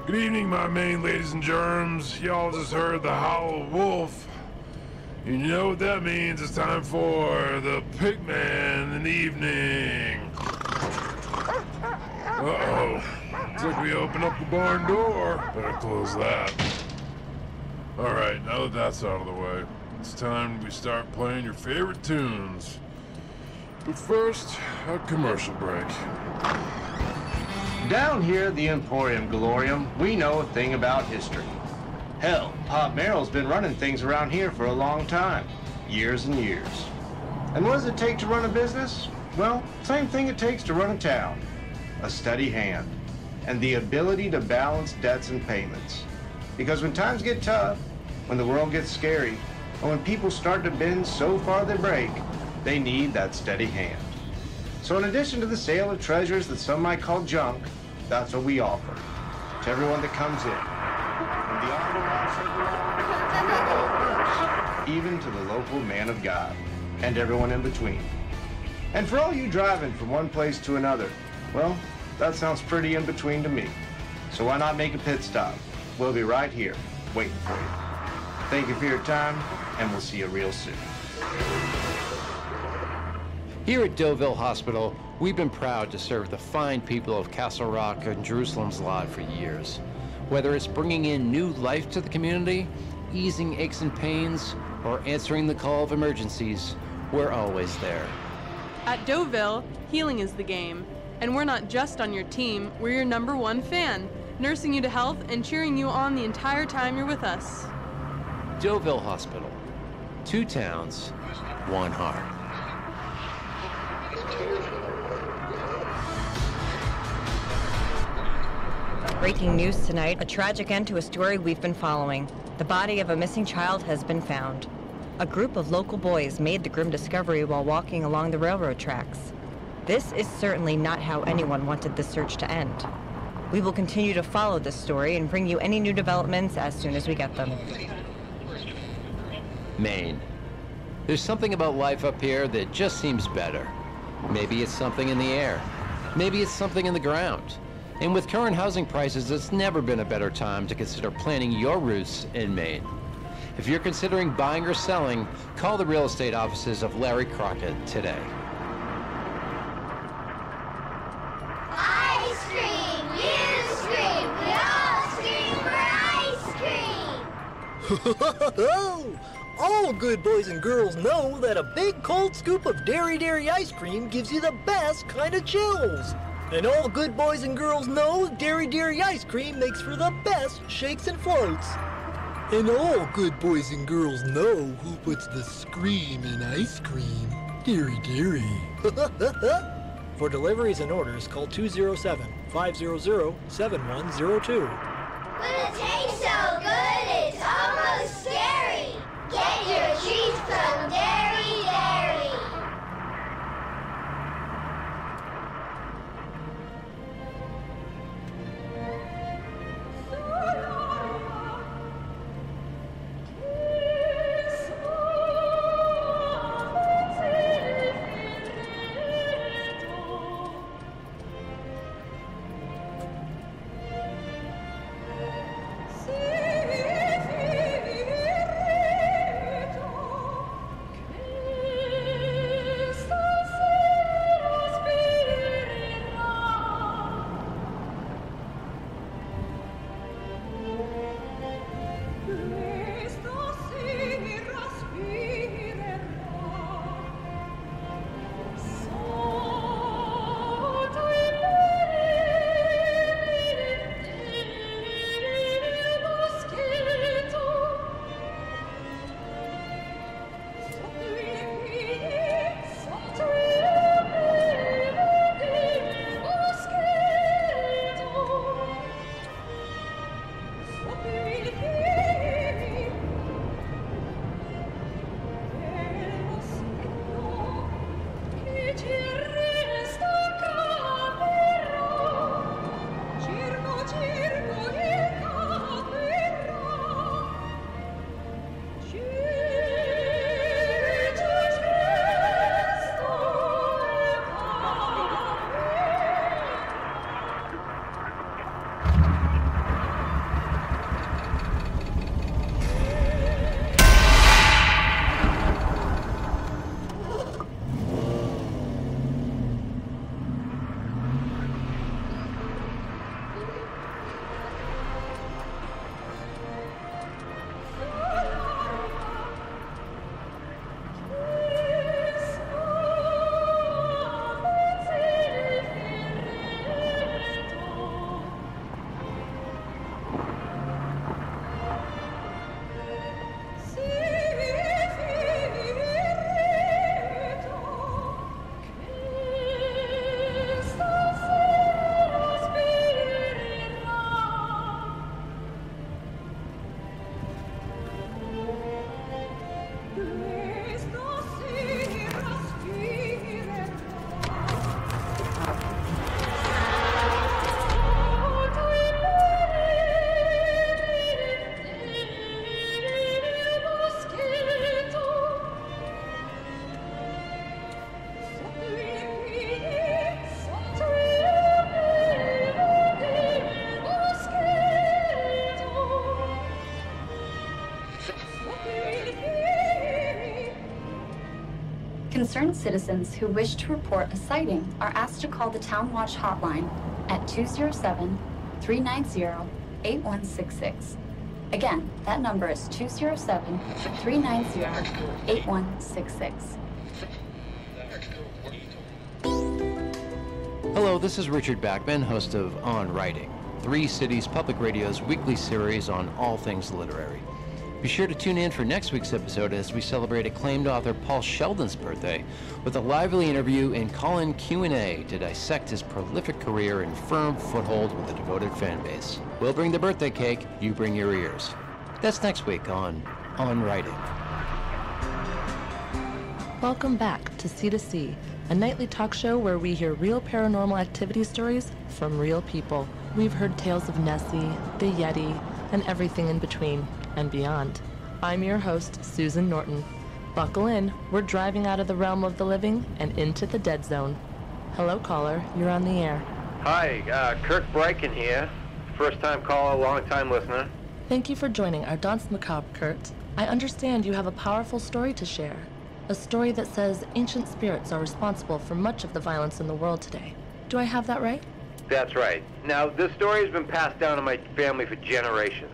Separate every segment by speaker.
Speaker 1: Good evening, my main ladies and germs. Y'all just heard the howl of wolf. You know what that means. It's time for the Pigman in the evening. Uh-oh. Looks like we opened up the barn door. Better close that. Alright, now that that's out of the way, it's time we start playing your favorite tunes. But first, a commercial break.
Speaker 2: Down here at the Emporium Glorium, we know a thing about history. Hell, Pop Merrill's been running things around here for a long time. Years and years. And what does it take to run a business? Well, same thing it takes to run a town. A steady hand. And the ability to balance debts and payments. Because when times get tough, when the world gets scary, and when people start to bend so far they break, they need that steady hand. So in addition to the sale of treasures that some might call junk, that's what we offer to everyone that comes in. From the honorable even to the local man of God, and everyone in between. And for all you driving from one place to another, well, that sounds pretty in between to me. So why not make a pit stop? We'll be right here, waiting for you. Thank you for your time, and we'll see you real soon.
Speaker 3: Here at Deauville Hospital, we've been proud to serve the fine people of Castle Rock and Jerusalem's Lot for years. Whether it's bringing in new life to the community, easing aches and pains, or answering the call of emergencies, we're always there.
Speaker 4: At Deauville, healing is the game. And we're not just on your team, we're your #1 fan, nursing you to health and cheering you on the entire time you're with us.
Speaker 3: Deauville Hospital. 2 towns, 1 heart.
Speaker 5: Breaking news tonight, a tragic end to a story we've been following. The body of a missing child has been found. A group of local boys made the grim discovery while walking along the railroad tracks. This is certainly not how anyone wanted this search to end. We will continue to follow this story and bring you any new developments as soon as we get them.
Speaker 3: Maine. There's something about life up here that just seems better. Maybe it's something in the air. Maybe it's something in the ground. And with current housing prices, it's never been a better time to consider planning your roots in Maine. If you're considering buying or selling, call the real estate offices of Larry Crockett today.
Speaker 6: Ice cream! You scream! We all scream for ice cream!
Speaker 7: All good boys and girls know that a big cold scoop of Derry ice cream gives you the best kind of chills. And all good boys and girls know Derry ice cream makes for the best shakes and floats. And all good boys and girls know who puts the scream in ice cream. Derry. For deliveries and orders, call 207-500-7102.
Speaker 6: But it tastes so good, it's almost scary. Get your treats from Derry.
Speaker 8: Concerned citizens who wish to report a sighting are asked to call the Town Watch hotline at 207-390-8166. Again, that number is 207-390-8166.
Speaker 3: Hello, this is Richard Bachman, host of On Writing, 3 Cities Public Radio's weekly series on all things literary. Be sure to tune in for next week's episode as we celebrate acclaimed author Paul Sheldon's birthday with a lively interview and call-in Q&A to dissect his prolific career and firm foothold with a devoted fan base. We'll bring the birthday cake, you bring your ears. That's next week on Writing.
Speaker 9: Welcome back to C2C, a nightly talk show where we hear real paranormal activity stories from real people. We've heard tales of Nessie, the Yeti, and everything in between and beyond. I'm your host, Susan Norton. Buckle in, we're driving out of the realm of the living and into the dead zone. Hello, caller, you're on the air.
Speaker 2: Hi, Kurt Barlow here. First-time caller, long-time listener.
Speaker 9: Thank you for joining our Danse Macabre, Kurt. I understand you have a powerful story to share. A story that says ancient spirits are responsible for much of the violence in the world today. Do I have that right?
Speaker 2: That's right. Now, this story has been passed down to my family for generations.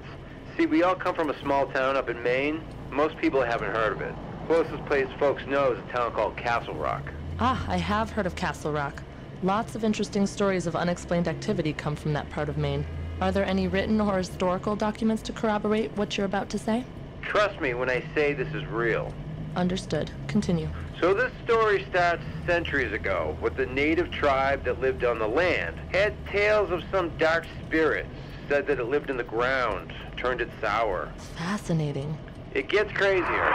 Speaker 2: See, we all come from a small town up in Maine. Most people haven't heard of it. Closest place folks know is a town called Castle Rock.
Speaker 9: Ah, I have heard of Castle Rock. Lots of interesting stories of unexplained activity come from that part of Maine. Are there any written or historical documents to corroborate what you're about to say?
Speaker 2: Trust me when I say this is real.
Speaker 9: Understood. Continue.
Speaker 2: So this story starts centuries ago with the native tribe that lived on the land. Had tales of some dark spirits, said that it lived in the ground, turned it sour.
Speaker 9: Fascinating.
Speaker 2: It gets crazier.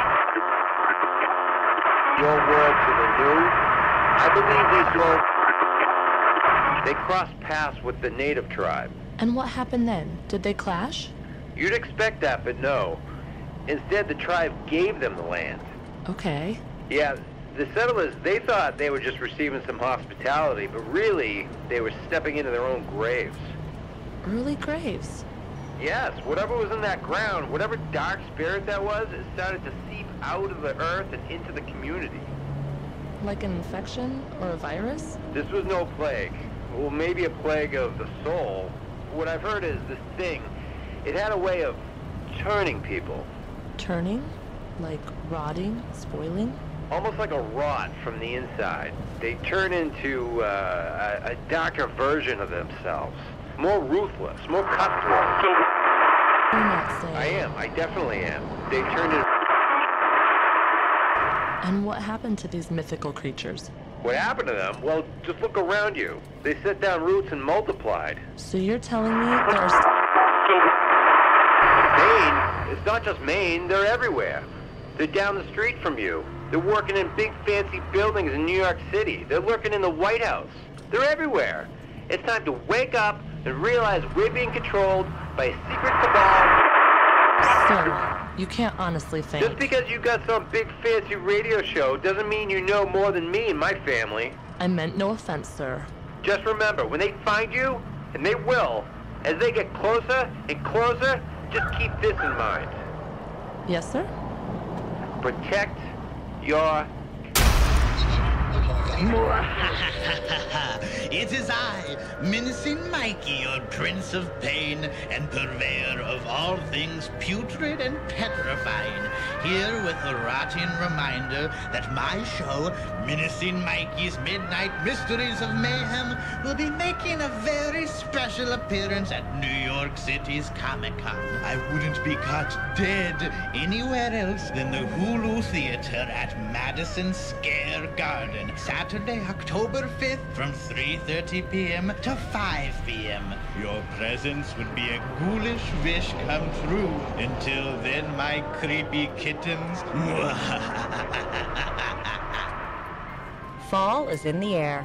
Speaker 2: Your world to the new. I believe these they crossed paths with the native tribe.
Speaker 9: And what happened then? Did they clash?
Speaker 2: You'd expect that, but no. Instead, the tribe gave them the land.
Speaker 9: Okay.
Speaker 2: Yeah, the settlers, they thought they were just receiving some hospitality, but really, they were stepping into their own graves.
Speaker 9: Early graves?
Speaker 2: Yes, whatever was in that ground, whatever dark spirit that was, it started to seep out of the earth and into the community.
Speaker 9: Like an infection or a virus?
Speaker 2: This was no plague. Well, maybe a plague of the soul. What I've heard is this thing, it had a way of turning people.
Speaker 9: Turning? Like rotting, spoiling?
Speaker 2: Almost like a rot from the inside. They turn into a darker version of themselves. More ruthless, more cutthroat.
Speaker 9: You're not saying...
Speaker 2: I am. I definitely am. They turned into...
Speaker 9: And what happened to these mythical creatures?
Speaker 2: What happened to them? Well, just look around you. They set down roots and multiplied.
Speaker 9: So you're telling me there's...
Speaker 2: Maine? It's not just Maine. They're everywhere. They're down the street from you. They're working in big fancy buildings in New York City. They're lurking in the White House. They're everywhere. It's time to wake up and realize we're being controlled by a secret cabal.
Speaker 9: Sir, you can't honestly think...
Speaker 2: Just because you got some big fancy radio show doesn't mean you know more than me and my family.
Speaker 9: I meant no offense, sir.
Speaker 2: Just remember, when they find you, and they will, as they get closer and closer, just keep this in mind.
Speaker 9: Yes, sir?
Speaker 2: Protect your...
Speaker 10: It is I, Menacing Mikey, your Prince of Pain and purveyor of all things putrid and petrifying, here with a rotting reminder that my show, Menacing Mikey's Midnight Mysteries of Mayhem, will be making a very special appearance at New York City's Comic-Con. I wouldn't be caught dead anywhere else than the Hulu Theater at Madison Square Garden, Saturday, October 5th from 3:30 p.m. to 5 p.m. Your presence would be a ghoulish wish come true. Until then, my creepy kittens.
Speaker 5: Fall is in the air.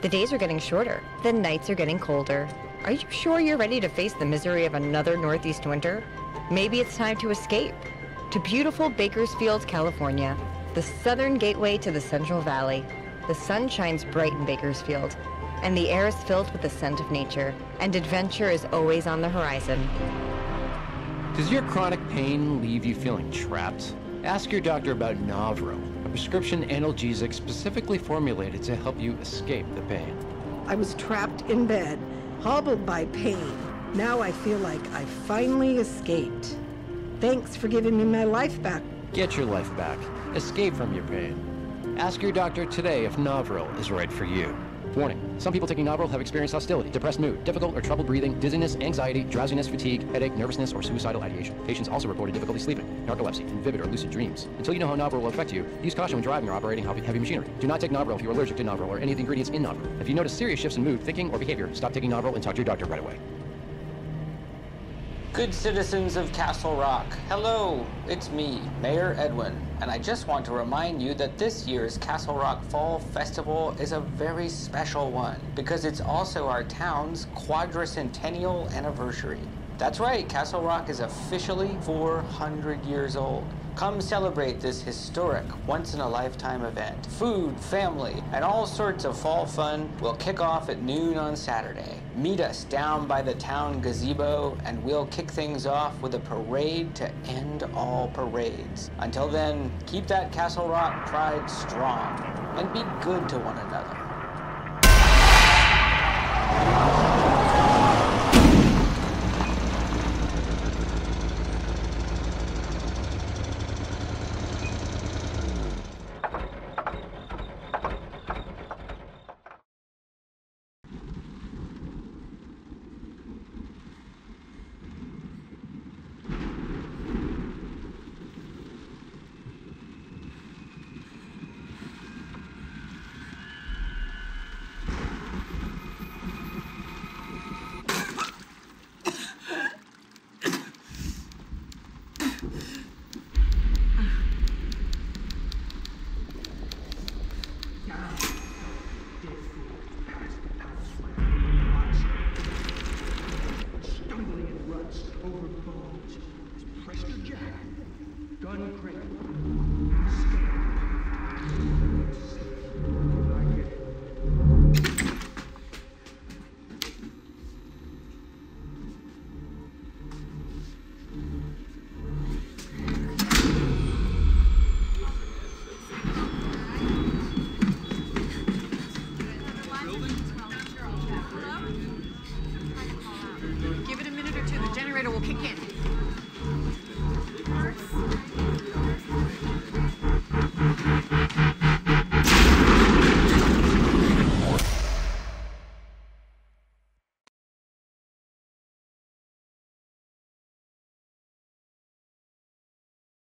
Speaker 5: The days are getting shorter. The nights are getting colder. Are you sure you're ready to face the misery of another Northeast winter? Maybe it's time to escape to beautiful Bakersfield, California, the southern gateway to the Central Valley. The sun shines bright in Bakersfield, and the air is filled with the scent of nature, and adventure is always on the horizon.
Speaker 3: Does your chronic pain leave you feeling trapped? Ask your doctor about Nouveau, a prescription analgesic specifically formulated to help you escape the pain.
Speaker 11: I was trapped in bed, hobbled by pain. Now I feel like I finally escaped. Thanks for giving me my life back.
Speaker 3: Get your life back. Escape from your pain. Ask your doctor today if Novril is right for you. Warning, some people taking Novril have experienced hostility, depressed mood, difficult or troubled breathing, dizziness, anxiety, drowsiness, fatigue, headache, nervousness, or suicidal ideation. Patients also reported difficulty sleeping, narcolepsy, and vivid or lucid dreams. Until you know how Novril will affect you, use caution when driving or operating heavy machinery. Do not take Novril if you are allergic to Novril or any of the ingredients in Novril. If you notice serious shifts in mood, thinking, or behavior, stop taking Novril and talk to your doctor right away.
Speaker 12: Good citizens of Castle Rock, hello, it's me, Mayor Edwin, and I just want to remind you that this year's Castle Rock Fall Festival is a very special one because it's also our town's quadricentennial anniversary. That's right, Castle Rock is officially 400 years old. Come celebrate this historic, once-in-a-lifetime event. Food, family, and all sorts of fall fun will kick off at noon on Saturday. Meet us down by the town gazebo, and we'll kick things off with a parade to end all parades. Until then, keep that Castle Rock pride strong, and be good to one another.
Speaker 13: Give it a minute or two, the generator will kick in.